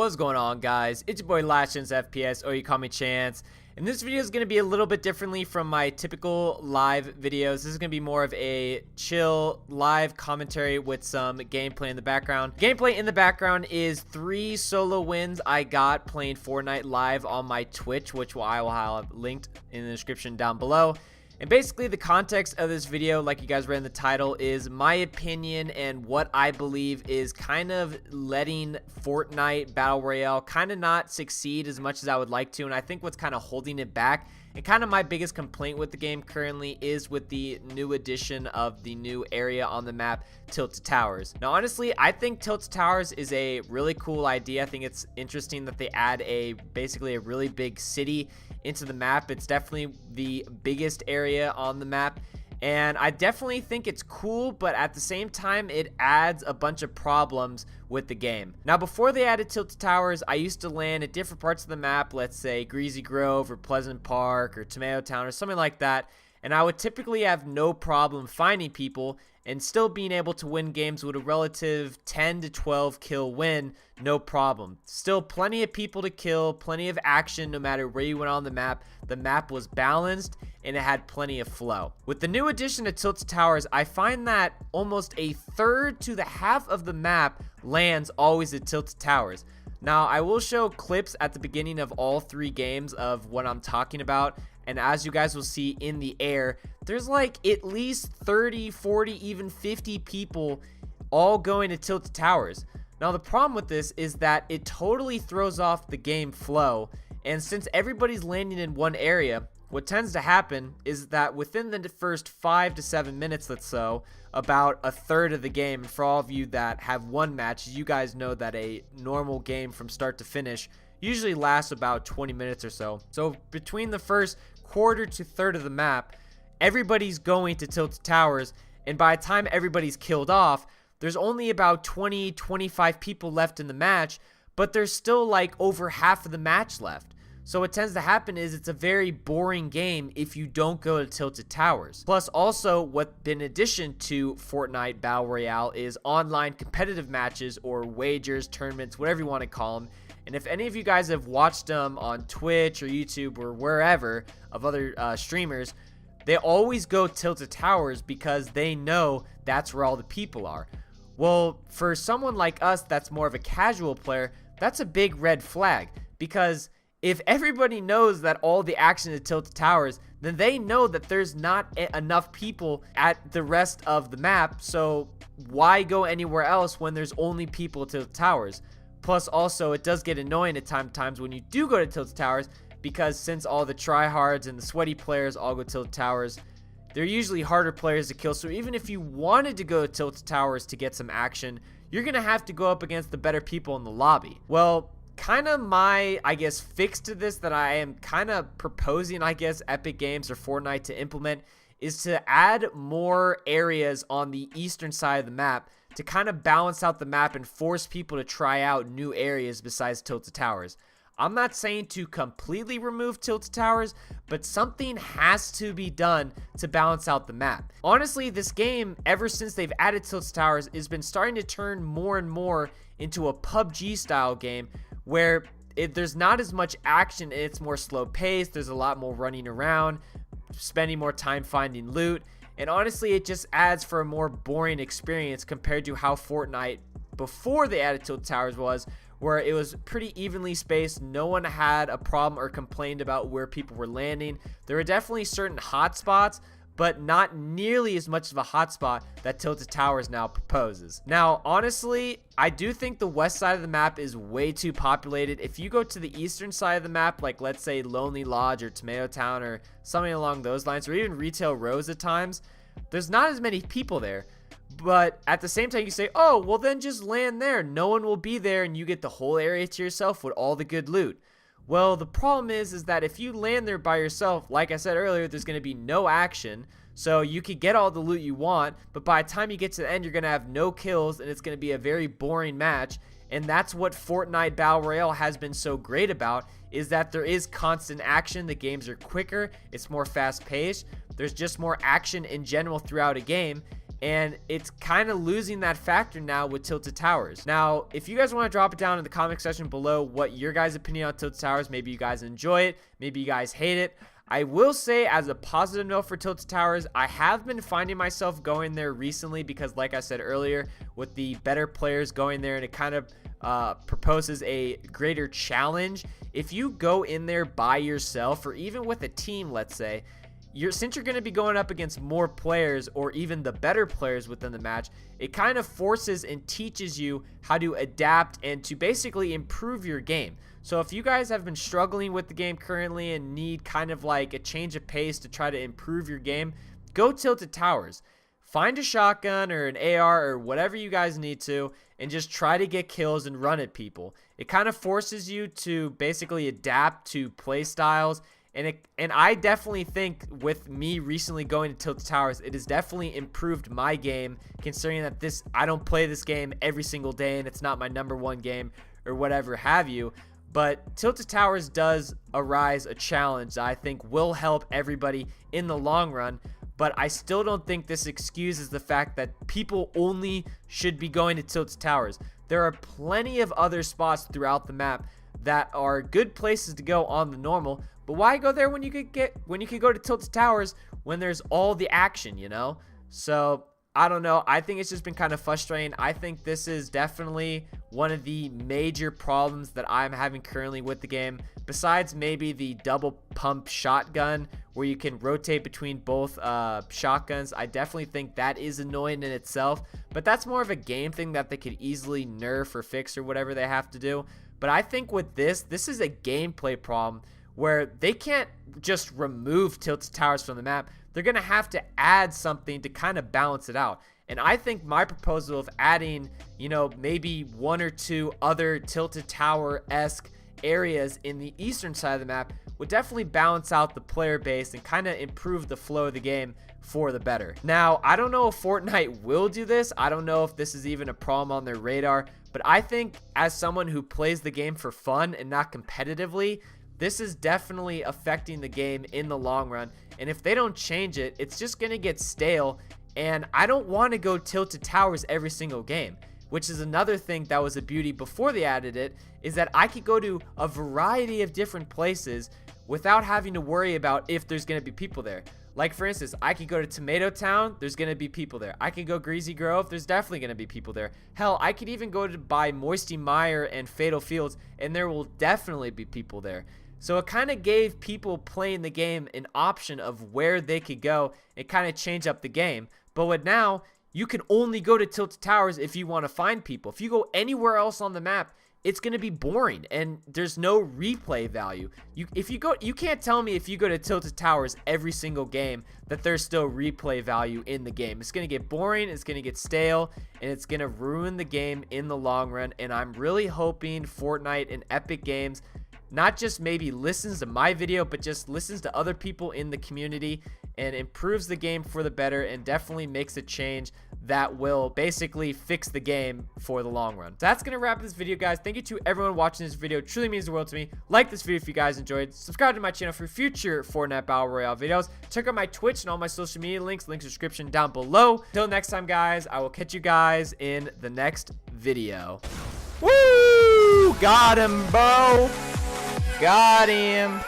What's going on, guys? It's your boy LastChanceFPS, or you call me Chance. And this video is going to be a little bit differently from my typical live videos. This is going to be more of a chill live commentary with some gameplay in the background. Gameplay in the background is 3 solo wins I got playing Fortnite live on my Twitch, which I will have linked in the description down below. And basically the context of this video, like you guys read in the title, is my opinion and what I believe is kind of letting Fortnite Battle Royale kind of not succeed as much as I would like to. And I think what's kind of holding it back, and kind of my biggest complaint with the game currently, is with the new addition of the new area on the map, Tilted Towers. Now honestly, I think Tilted Towers is a really cool idea. I think it's interesting that they add basically a really big city into the map. It's definitely the biggest area on the map, and I definitely think it's cool, but at the same time it adds a bunch of problems with the game. Now before they added Tilted Towers, I used to land at different parts of the map, let's say Greasy Grove or Pleasant Park or Tomato Town or something like that, and I would typically have no problem finding people and still being able to win games with a relative 10 to 12 kill win, no problem. Still plenty of people to kill, plenty of action no matter where you went on the map. The map was balanced and it had plenty of flow. With the new addition to Tilted Towers, I find that almost a third to the half of the map lands always at Tilted Towers. Now, I will show clips at the beginning of all 3 games of what I'm talking about, and as you guys will see in the air, there's like at least 30, 40, even 50 people all going to Tilted Towers. Now, the problem with this is that it totally throws off the game flow, and since everybody's landing in one area, what tends to happen is that within the first 5 to 7 minutes, let's so, about a third of the game, and for all of you that have one match, you guys know that a normal game from start to finish usually lasts about 20 minutes or so. So between the first quarter to third of the map, everybody's going to Tilted Towers, and by the time everybody's killed off, there's only about 20-25 people left in the match, but there's still like over half of the match left. So what tends to happen is it's a very boring game if you don't go to Tilted Towers. Plus also, in addition to Fortnite Battle Royale, is online competitive matches or wagers, tournaments, whatever you want to call them. And if any of you guys have watched them on Twitch or YouTube or wherever of other streamers, they always go Tilted Towers because they know that's where all the people are. Well, for someone like us that's more of a casual player, that's a big red flag, because if everybody knows that all the action is Tilted Towers, then they know that there's not enough people at the rest of the map, so why go anywhere else when there's only people at Tilted Towers? Plus also, it does get annoying at times when you do go to Tilted Towers, because since all the tryhards and the sweaty players all go to Tilted Towers, they're usually harder players to kill. So even if you wanted to go to Tilted Towers to get some action, you're going to have to go up against the better people in the lobby. Well, kind of my, I guess, fix to this that I am kind of proposing, I guess, Epic Games or Fortnite to implement, is to add more areas on the eastern side of the map to kind of balance out the map and force people to try out new areas besides Tilted Towers. I'm not saying to completely remove Tilted Towers, but something has to be done to balance out the map. Honestly, this game, ever since they've added Tilted Towers, has been starting to turn more and more into a PUBG style game where there's not as much action, it's more slow paced, there's a lot more running around, spending more time finding loot, and honestly it just adds for a more boring experience compared to how Fortnite before they added Tilted Towers was, where it was pretty evenly spaced. No one had a problem or complained about where people were landing. There were definitely certain hotspots, but not nearly as much of a hotspot that Tilted Towers now proposes. Now, honestly, I do think the west side of the map is way too populated. If you go to the eastern side of the map, like let's say Lonely Lodge or Tomato Town or something along those lines, or even Retail Rows at times, there's not as many people there. But at the same time, you say, oh, well then just land there. No one will be there and you get the whole area to yourself with all the good loot. Well, the problem is that if you land there by yourself, like I said earlier, there's going to be no action. So you could get all the loot you want, but by the time you get to the end, you're going to have no kills and it's going to be a very boring match. And that's what Fortnite Battle Royale has been so great about, is that there is constant action. The games are quicker. It's more fast paced. There's just more action in general throughout a game. and it's kind of losing that factor now with Tilted Towers. Now, if you guys want to drop it down in the comment section below what your guys' opinion on Tilted Towers, maybe you guys enjoy it, maybe you guys hate it. I will say, as a positive note for Tilted Towers, I have been finding myself going there recently because, like I said earlier, with the better players going there, and it kind of proposes a greater challenge. If you go in there by yourself, or even with a team, let's say, since you're going to be going up against more players or even the better players within the match, it kind of forces and teaches you how to adapt and to basically improve your game. So if you guys have been struggling with the game currently and need kind of like a change of pace to try to improve your game, go Tilted Towers. Find a shotgun or an AR or whatever you guys need to, and just try to get kills and run at people. It kind of forces you to basically adapt to play styles. And I definitely think with me recently going to Tilted Towers, it has definitely improved my game, considering that I don't play this game every single day and it's not my #1 game or whatever have you. But Tilted Towers does arise a challenge that I think will help everybody in the long run. But I still don't think this excuses the fact that people only should be going to Tilted Towers. There are plenty of other spots throughout the map that are good places to go on the normal, but why go there when you could go to Tilted Towers when there's all the action, you know? So I don't know. I think it's just been kind of frustrating. I think this is definitely one of the major problems that I'm having currently with the game, besides maybe the double pump shotgun where you can rotate between both shotguns. I definitely think that is annoying in itself, but that's more of a game thing that they could easily nerf or fix or whatever they have to do. But I think with this is a gameplay problem where they can't just remove Tilted Towers from the map. They're going to have to add something to kind of balance it out. And I think my proposal of adding, you know, maybe 1 or 2 other Tilted Tower-esque areas in the eastern side of the map would definitely balance out the player base and kind of improve the flow of the game for the better. Now, I don't know if Fortnite will do this. I don't know if this is even a problem on their radar, but I think as someone who plays the game for fun and not competitively, this is definitely affecting the game in the long run. And if they don't change it, it's just going to get stale. And I don't want to go Tilted Towers every single game, which is another thing that was a beauty before they added it, is that I could go to a variety of different places without having to worry about if there's going to be people there. Like, for instance, I could go to Tomato Town, there's going to be people there. I could go Greasy Grove, there's definitely going to be people there. Hell, I could even go to buy Moisty Mire and Fatal Fields, and there will definitely be people there. So it kind of gave people playing the game an option of where they could go and kind of change up the game. But with now, you can only go to Tilted Towers if you want to find people. If you go anywhere else on the map, it's going to be boring and there's no replay value. You can't tell me if you go to Tilted Towers every single game that there's still replay value in the game. It's going to get boring, it's going to get stale, and it's going to ruin the game in the long run. And I'm really hoping Fortnite and Epic Games not just maybe listens to my video, but just listens to other people in the community and improves the game for the better, and definitely makes a change that will basically fix the game for the long run. So that's gonna wrap this video, guys. Thank you to everyone watching this video. It truly means the world to me. Like this video if you guys enjoyed. Subscribe to my channel for future Fortnite Battle Royale videos. Check out my Twitch and all my social media links in the description down below. Till next time, guys, I will catch you guys in the next video. Woo! Got him, bro. Got him.